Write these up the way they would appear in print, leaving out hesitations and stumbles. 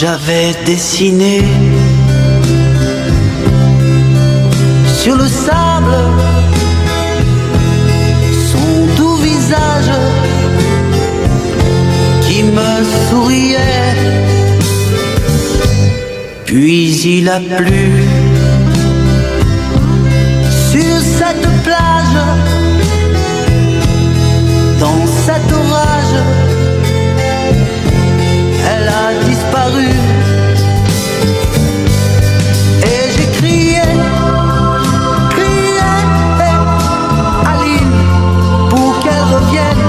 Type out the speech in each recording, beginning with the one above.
j'avais dessiné sur le sable son doux visage qui me souriait. Puis il a plu sur cette plage, dans cet orage, elle a disparu. Et j'ai crié, crié, Aline, pour qu'elle revienne.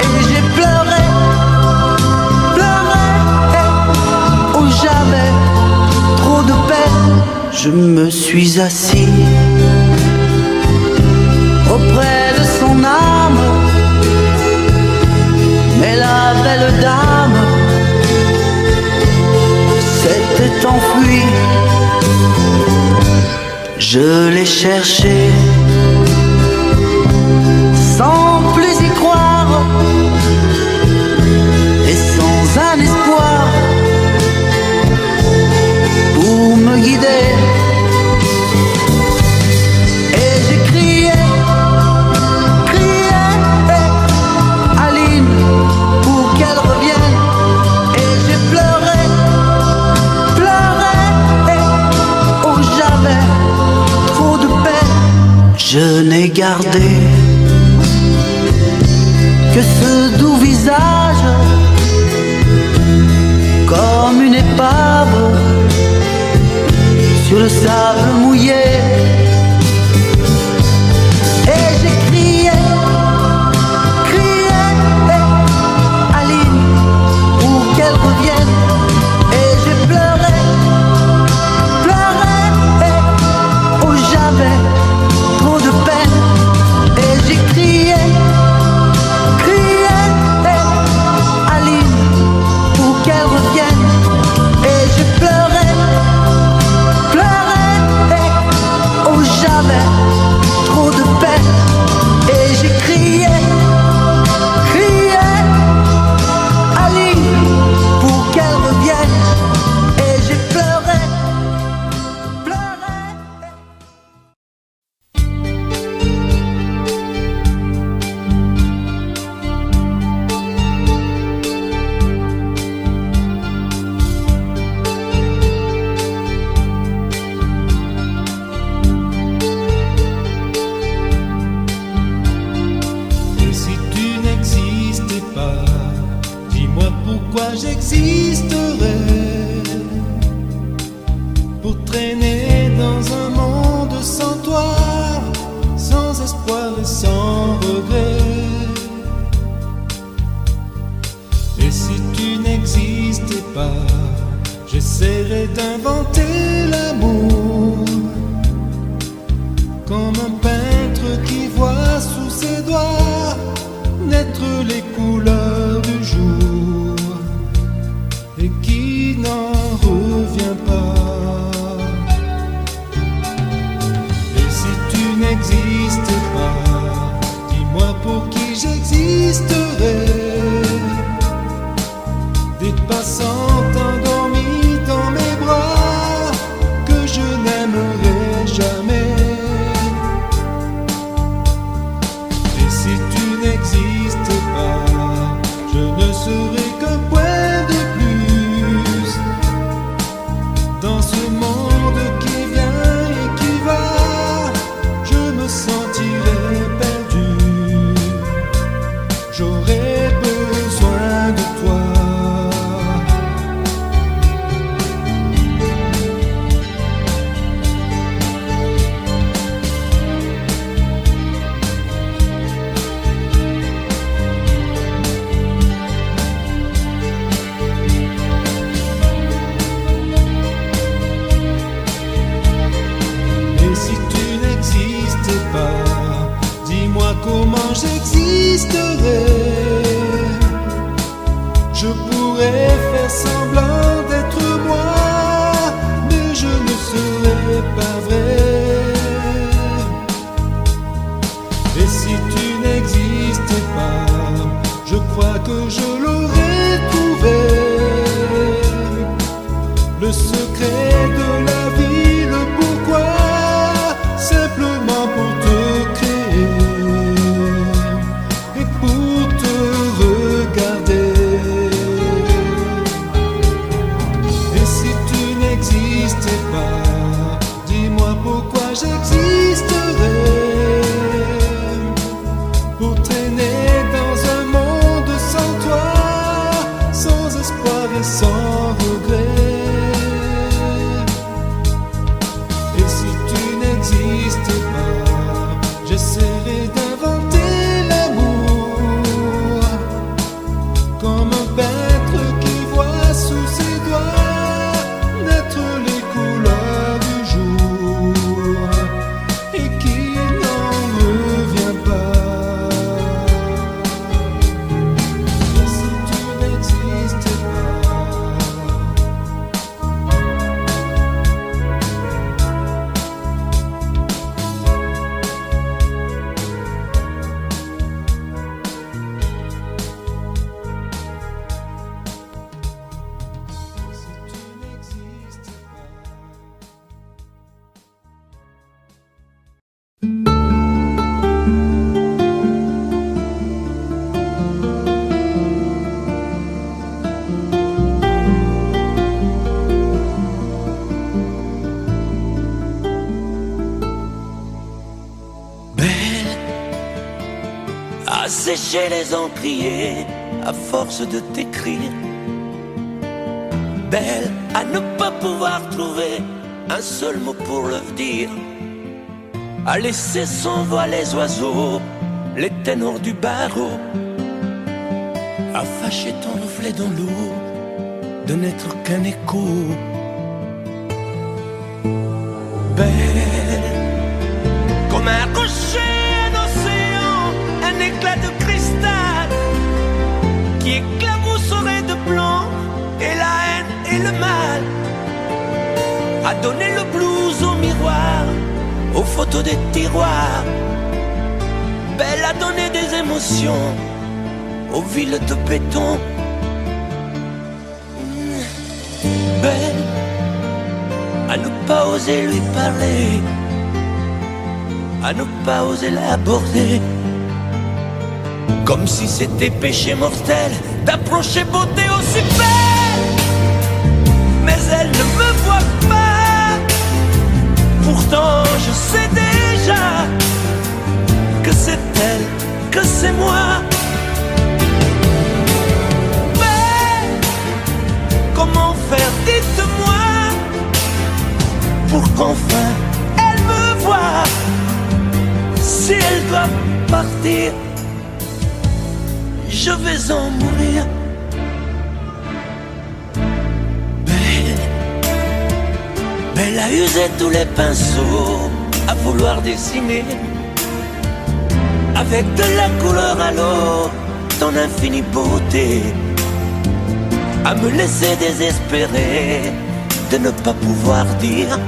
Et j'ai pleuré, pleuré, oh j'avais trop de peine. Je me suis assis auprès de son âme, mais la belle dame s'était enfuie. Je l'ai cherchée sans plus y croire et sans un espoir pour me guider. Et j'ai crié, crié, Aline, pour qu'elle revienne. Et j'ai pleuré, pleuré, oh j'avais trop de peine. Je n'ai gardé que ce doux visage comme une épave sur le sable mouillé. Et j'ai crié, crié, Aline, pour qu'elle revienne. Et j'ai pleuré, pleuré, oh j'avais trop de peine. Et j'ai crié, crié, Aline, pour qu'elle revienne. Et j'ai pleuré, pleuré, oh j'avais trop de peine. Et j'ai crié, crié, Aline, pour qu'elle revienne. Et j'ai pleuré, pleuré. Et si tu n'existais pas, dis-moi pourquoi j'existerais. Pour traîner dans un monde sans toi, sans espoir et sans regret. Et si tu n'existais pas, j'essaierais d'inventer l'amour, comme un peintre qui voit sous ses doigts naître les couleurs du jour et qui n'en revient pas. Et si tu n'existais pas, dis-moi pour qui j'existerais. Des passants endormis dans mes bras que je n'aimerais jamais. Et si tu n'existais pas, je ne serais qu'un point de plus dans ce monde qui vient et qui va. Je me sentirais perdu, j'aurais besoin de toi. Et si tu n'existais pas, dis-moi comment j'existerais. Je pourrais faire semblant d'être moi, mais je ne serais pas vrai. Et si tu n'existais pas, je crois que je l'aurais trouvé. sécher les encriers à force de t'écrire. Belle à ne pas pouvoir trouver un seul mot pour le dire, à laisser sans voix les oiseaux, les ténors du barreau, à fâcher ton reflet dans l'eau, de n'être qu'un écho. Belle comme un rocher, un océan, un éclat de cristal qui éclabousserait de blanc et la haine et le mal, à donner le blues au miroir, aux photos des tiroirs. Belle à donner des émotions aux villes de béton. Belle à ne pas oser lui parler, à ne pas oser l'aborder, comme si c'était péché mortel d'approcher beauté aussi belle. Mais elle ne me voit pas, pourtant je sais déjà que c'est elle, que c'est moi. Mais comment faire, dites-moi, pour qu'enfin elle me voie. Si elle doit partir, je vais en mourir. Belle a usé tous les pinceaux à vouloir dessiner avec de la couleur à l'eau ton infinie beauté, à me laisser désespérer de ne pas pouvoir dire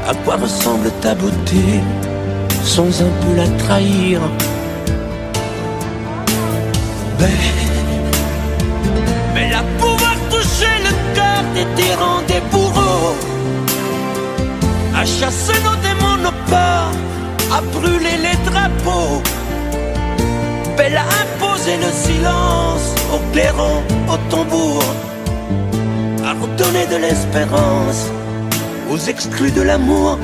à quoi ressemble ta beauté sans un peu la trahir. Belle à pouvoir toucher le cœur des tyrans, des bourreaux, à chasser nos démons, nos peurs, à brûler les drapeaux. Belle à imposer le silence aux clairons, aux tambours, à redonner de l'espérance aux exclus de l'amour.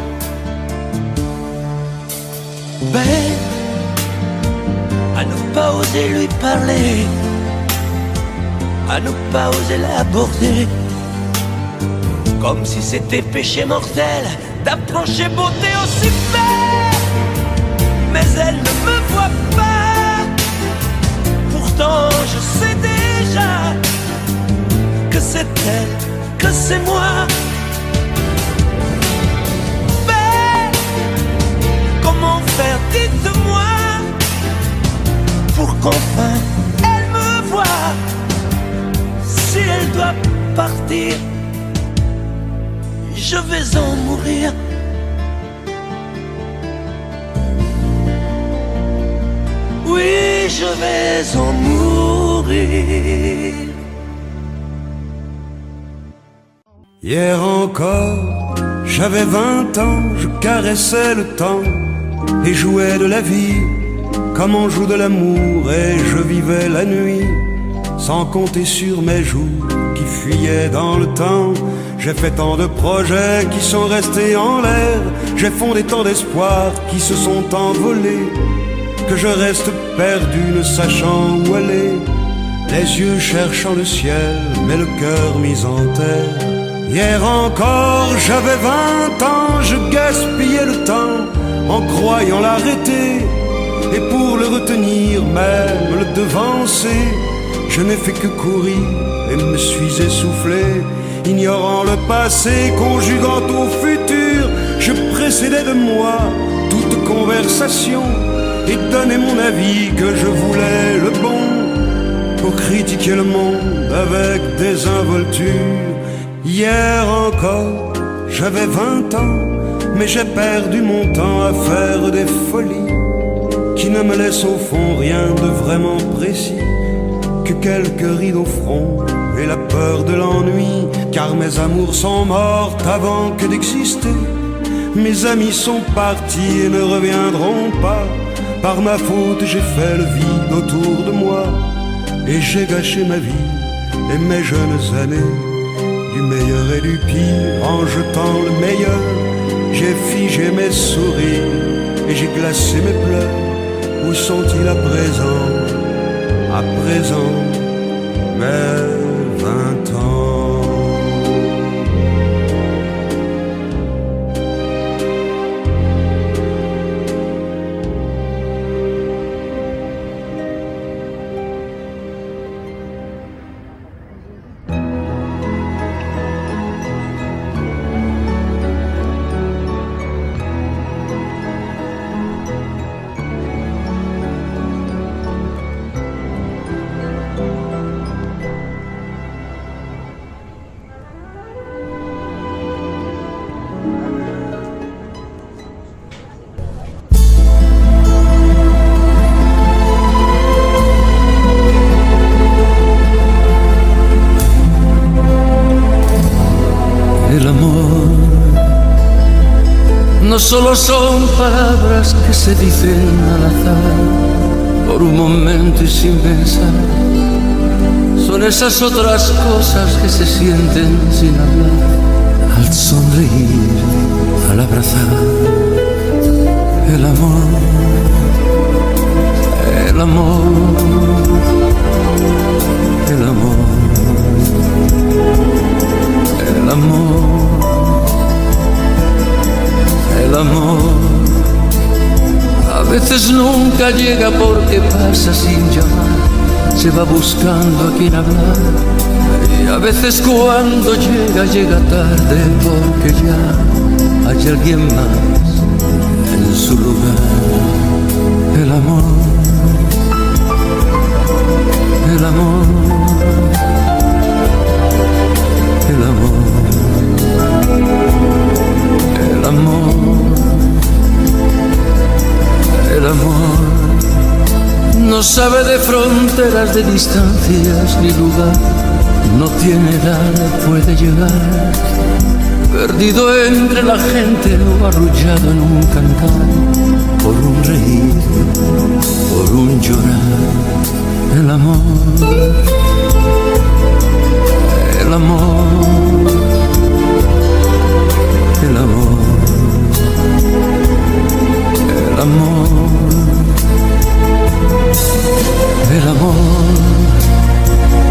Belle à ne pas oser lui parler, à ne pas oser l'aborder, comme si c'était péché mortel d'approcher beauté aussi belle. Mais elle ne me voit pas, pourtant je sais déjà que c'est elle, que c'est moi. Belle, comment faire, dites-moi, pour qu'enfin elle me voie. Si elle doit partir, je vais en mourir. Oui, je vais en mourir. Hier encore, j'avais 20 ans, je caressais le temps et jouais de la vie comme on joue de l'amour, et je vivais la nuit sans compter sur mes jours qui fuyaient dans le temps. J'ai fait tant de projets qui sont restés en l'air, j'ai fondé tant d'espoirs qui se sont envolés, que je reste perdu ne sachant où aller, les yeux cherchant le ciel mais le cœur mis en terre. Hier encore j'avais 20 ans, je gaspillais le temps en croyant l'arrêter, et pour le retenir, même le devancer, je n'ai fait que courir et me suis essoufflé. Ignorant le passé, conjuguant au futur, je précédais de moi toute conversation et donnais mon avis que je voulais le bon, pour critiquer le monde avec désinvolture. Hier encore, j'avais 20 ans, mais j'ai perdu mon temps à faire des folies qui ne me laissent au fond rien de vraiment précis, que quelques rides au front et la peur de l'ennui, car mes amours sont mortes avant que d'exister. Mes amis sont partis et ne reviendront pas. Par ma faute j'ai fait le vide autour de moi, et j'ai gâché ma vie et mes jeunes années, du meilleur et du pire en jetant le meilleur. J'ai figé mes sourires et j'ai glacé mes pleurs, où sont-ils à présent mes 20 ans? El amor no solo son palabras que se dicen al azar, por un momento y sin pensar. Son esas otras cosas que se sienten sin hablar, al sonreír, al abrazar. El amor, el amor, el amor, el amor, el amor. A veces nunca llega porque pasa sin llamar, se va buscando a quien hablar. Y a veces cuando llega, llega tarde porque ya hay alguien más en su lugar. El amor, el amor, el amor, el amor, el amor. No sabe de fronteras, de distancias ni lugar. No tiene edad, puede llegar, perdido entre la gente o arrullado en un cantar, por un reír, por un llorar. El amor, el amor, el amor, el amor, el amor.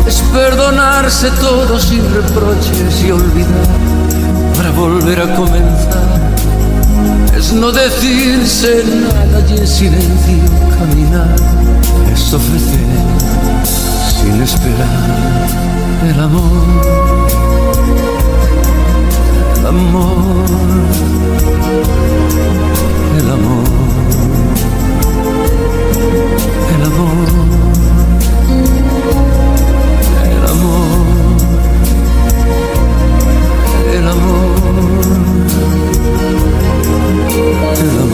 Es perdonarse todo sin reproches y olvidar para volver a comenzar. Es no decirse nada y en silencio caminar. Es ofrecer sin esperar. El amor, el amor, el amor, el amor, el amor, el amor, el amor, el amor, el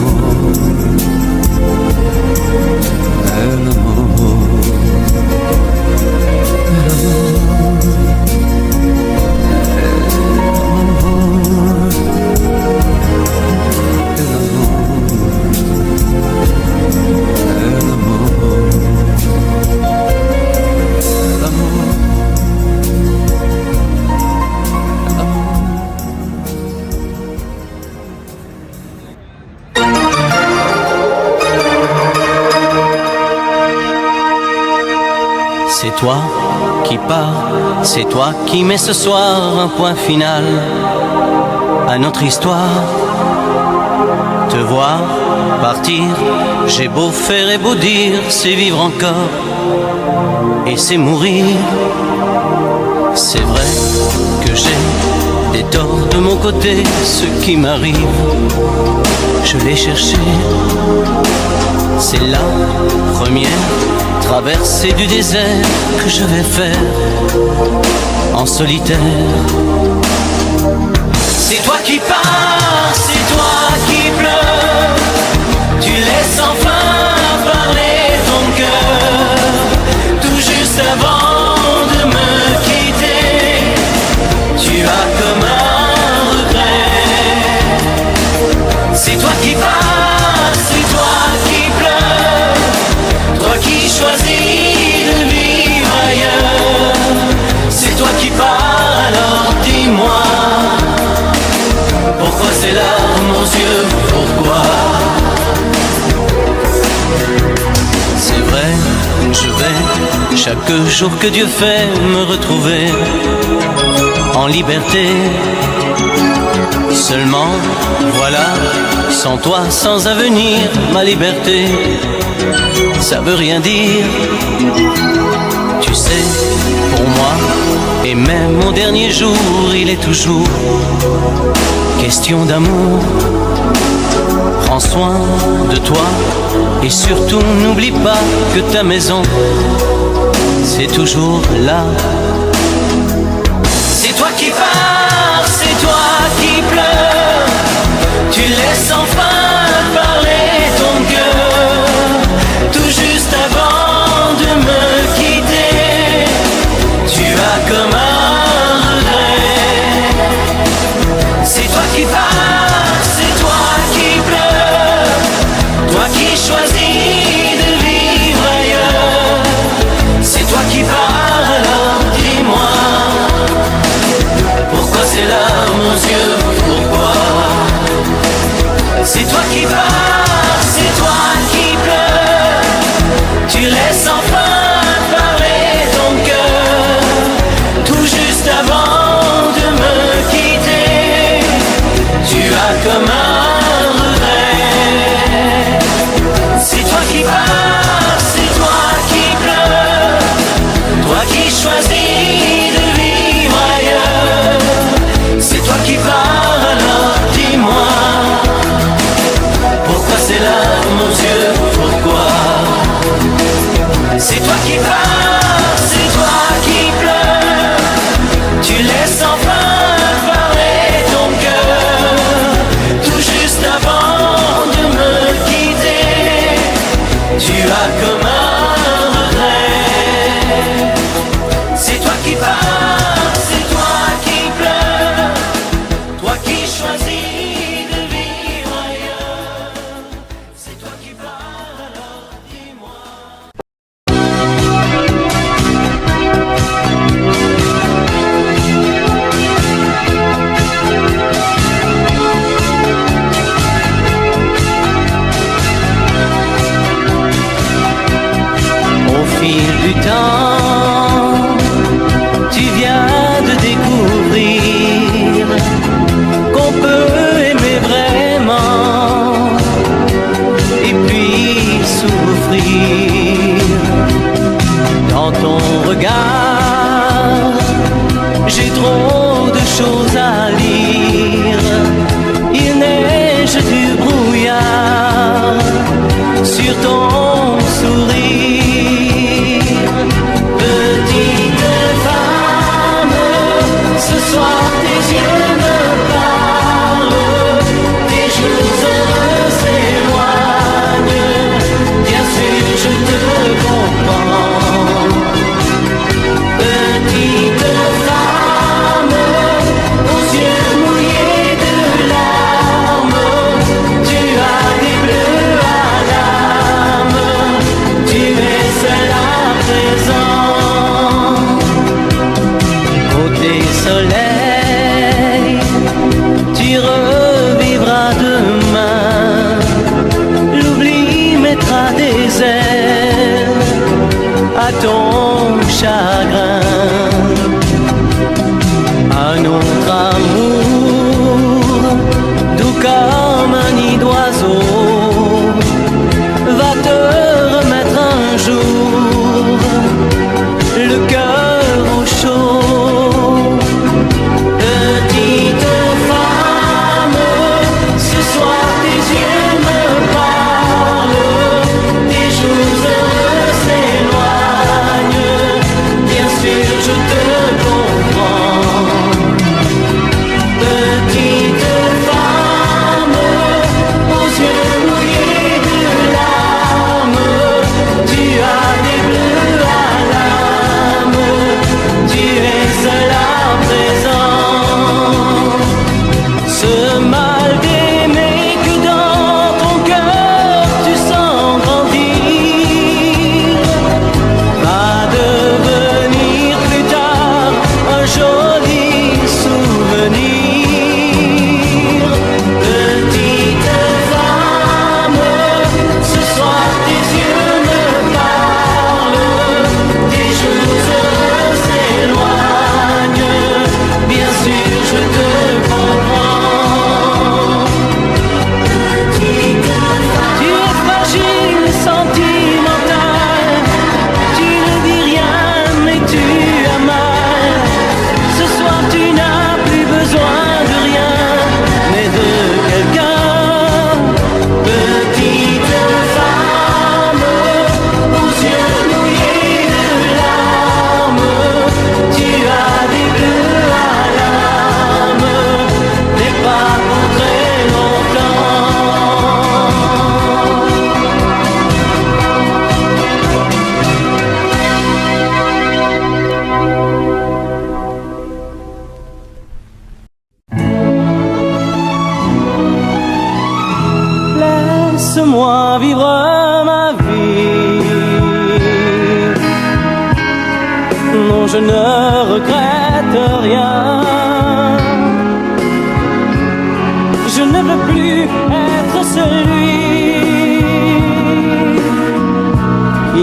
C'est toi qui pars, c'est toi qui mets ce soir un point final à notre histoire. Te voir partir, j'ai beau faire et beau dire, c'est vivre encore et c'est mourir. C'est vrai que j'ai des torts de mon côté, ce qui m'arrive, je l'ai cherché. C'est la première traversée du désert que je vais faire en solitaire. C'est toi qui pars, c'est toi qui pleures, tu laisses enfin parler ton cœur, tout juste avant de me quitter, tu as comme un regret. C'est toi qui pars, c'est toi qui pleures, toi qui choisis de vivre ailleurs. C'est toi qui pars, alors dis-moi, pourquoi ces larmes aux yeux, pourquoi? chaque jour que Dieu fait me retrouver en liberté. Seulement, voilà, sans toi, sans avenir, ma liberté, ça veut rien dire. Tu sais, pour moi, et même mon dernier jour, il est toujours question d'amour. Prends soin de toi et surtout n'oublie pas que ta maison, c'est toujours là. C'est toi qui pars, c'est toi qui pleures, tu laisses enfin parler ton cœur. Tout juste avant de me quitter, tu as comme un regret. C'est toi qui pars, c'est toi qui pleures, toi qui choisis de vivre ailleurs. C'est toi qui pars, alors dis-moi, pourquoi ces larmes aux yeux, pourquoi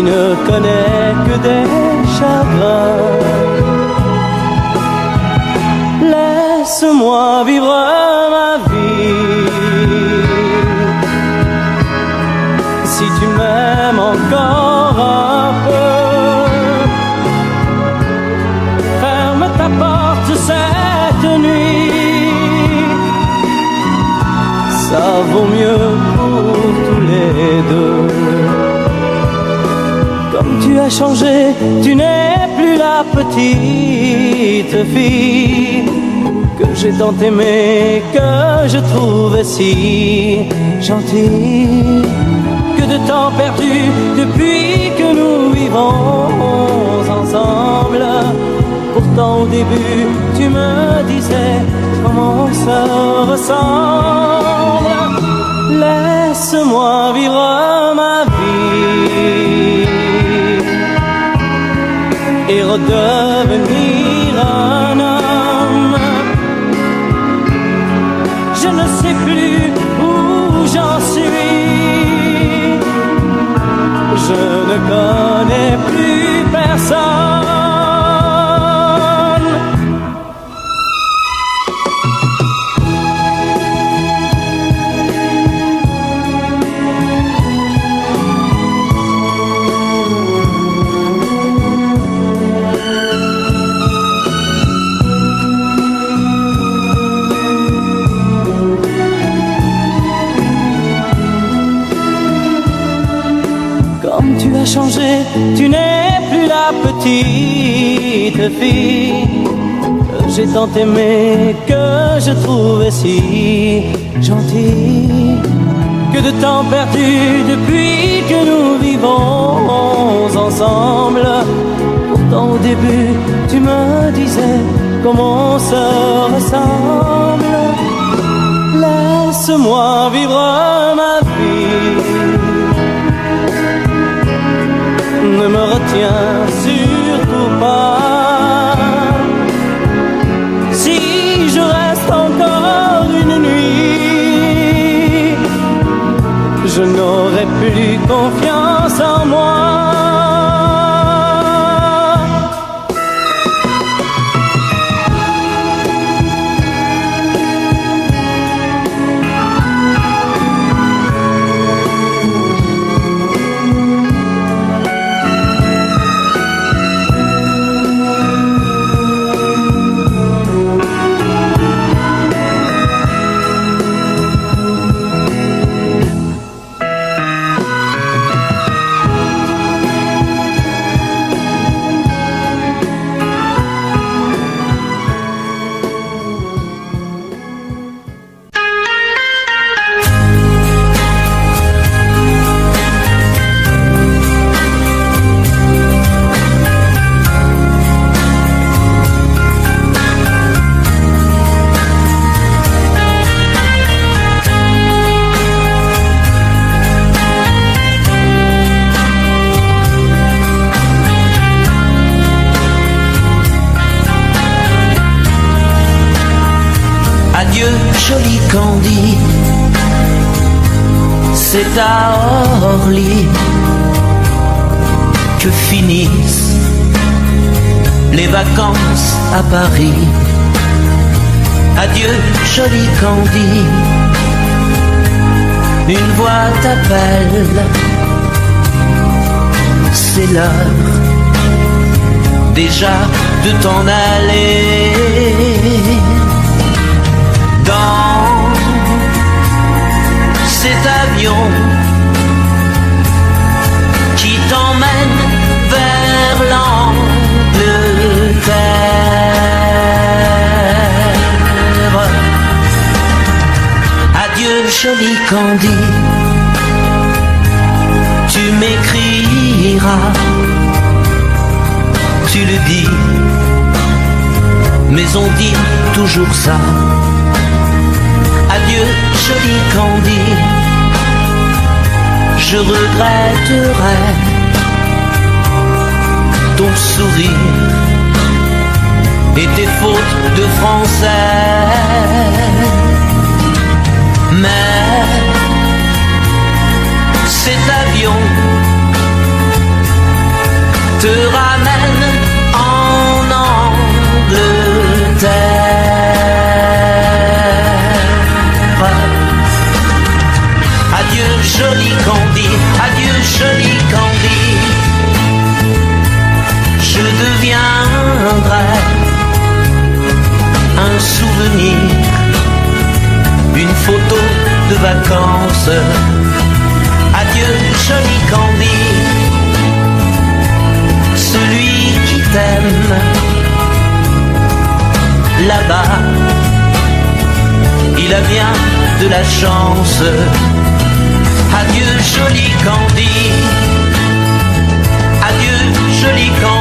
ne connaît que des chagrins. Laisse-moi vivre ma vie. Si tu m'aimes encore un peu, ferme ta porte cette nuit. Ça vaut mieux pour tous les deux. Comme tu as changé, tu n'es plus la petite fille que j'ai tant aimée, que je trouvais si gentille. Que de temps perdu depuis que nous vivons ensemble. Pourtant au début tu me disais comment on se ressemble. Laisse-moi vivre ma vie et redevenir un homme. Je ne sais plus où j'en suis. Je ne connais plus personne. Tu as changé, tu n'es plus la petite fille que j'ai tant aimée, que je trouvais si gentille. Que de temps perdu depuis que nous vivons ensemble. Pourtant au début tu me disais comment on se ressemble. Laisse-moi vivre ma vie. Ne me retiens surtout pas. Si je reste encore une nuit, je n'aurai plus confiance en moi. Adieu, joli Candy, c'est à Orly que finissent les vacances à Paris. Adieu, joli Candy, une voix t'appelle, c'est l'heure déjà de t'en aller. Dans cet avion qui t'emmène vers l'Angleterre. Adieu, joli Candy, tu m'écriras, tu le dis, mais on dit toujours ça. Adieu, joli Candy, je regretterai ton sourire et tes fautes de français. Mais cet avion souvenir, une photo de vacances. Adieu joli Candy, celui qui t'aime là-bas, il a bien de la chance. Adieu joli Candy, adieu joli Candy.